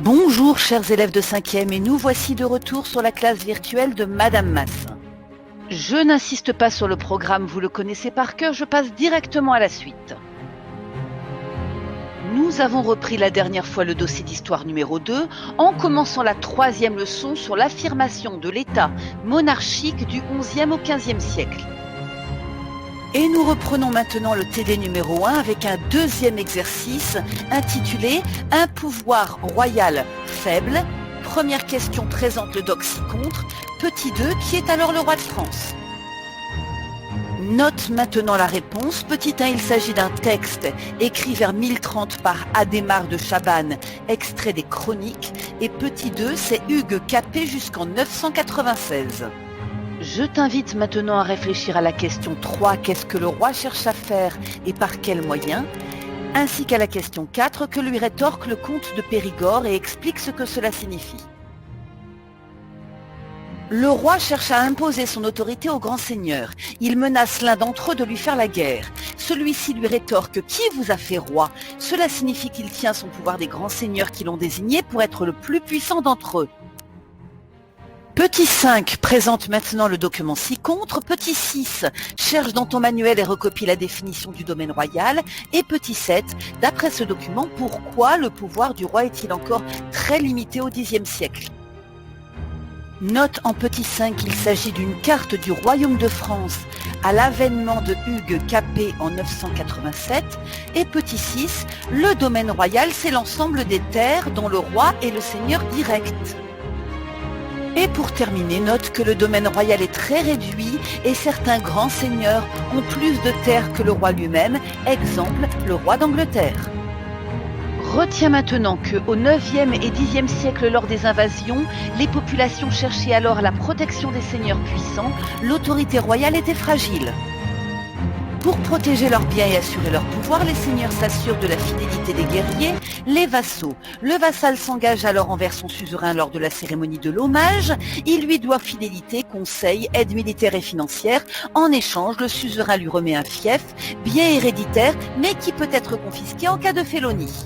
Bonjour chers élèves de 5e et nous voici de retour sur la classe virtuelle de Madame Masse. Je n'insiste pas sur le programme, vous le connaissez par cœur, je passe directement à la suite. Nous avons repris la dernière fois le dossier d'histoire numéro 2 en commençant la 3e leçon sur l'affirmation de l'État monarchique du 11e au 15e siècle. Et nous reprenons maintenant le TD numéro 1 avec un deuxième exercice intitulé « Un pouvoir royal faible ». Première question présente le doc ci-contre. Petit 2, qui est alors le roi de France? Note maintenant la réponse. Petit 1, il s'agit d'un texte écrit vers 1030 par Adhémar de Chabannes, extrait des Chroniques. Et petit 2, c'est Hugues Capet jusqu'en 996. Je t'invite maintenant à réfléchir à la question 3, qu'est-ce que le roi cherche à faire et par quels moyens, ainsi qu'à la question 4, que lui rétorque le comte de Périgord et explique ce que cela signifie. Le roi cherche à imposer son autorité aux grands seigneurs. Il menace l'un d'entre eux de lui faire la guerre. Celui-ci lui rétorque « Qui vous a fait roi ?» Cela signifie qu'il tient son pouvoir des grands seigneurs qui l'ont désigné pour être le plus puissant d'entre eux. Petit 5 présente maintenant le document ci-contre. Petit 6 cherche dans ton manuel et recopie la définition du domaine royal. Et petit 7, d'après ce document, pourquoi le pouvoir du roi est-il encore très limité au Xe siècle? Note en petit 5 qu'il s'agit d'une carte du royaume de France à l'avènement de Hugues Capet en 987. Et petit 6, le domaine royal, c'est l'ensemble des terres dont le roi est le seigneur direct. Et pour terminer, note que le domaine royal est très réduit et certains grands seigneurs ont plus de terres que le roi lui-même, exemple le roi d'Angleterre. Retiens maintenant qu'au 9e et 10e siècle, lors des invasions, les populations cherchaient alors la protection des seigneurs puissants, l'autorité royale était fragile. Pour protéger leurs biens et assurer leur pouvoir, les seigneurs s'assurent de la fidélité des guerriers, les vassaux. Le vassal s'engage alors envers son suzerain lors de la cérémonie de l'hommage. Il lui doit fidélité, conseil, aide militaire et financière. En échange, le suzerain lui remet un fief, bien héréditaire, mais qui peut être confisqué en cas de félonie.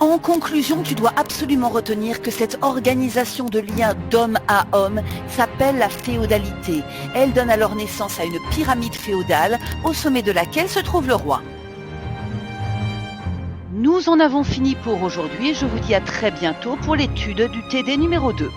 En conclusion, tu dois absolument retenir que cette organisation de liens d'homme à homme s'appelle la féodalité. Elle donne alors naissance à une pyramide féodale, au sommet de laquelle se trouve le roi. Nous en avons fini pour aujourd'hui et je vous dis à très bientôt pour l'étude du TD numéro 2.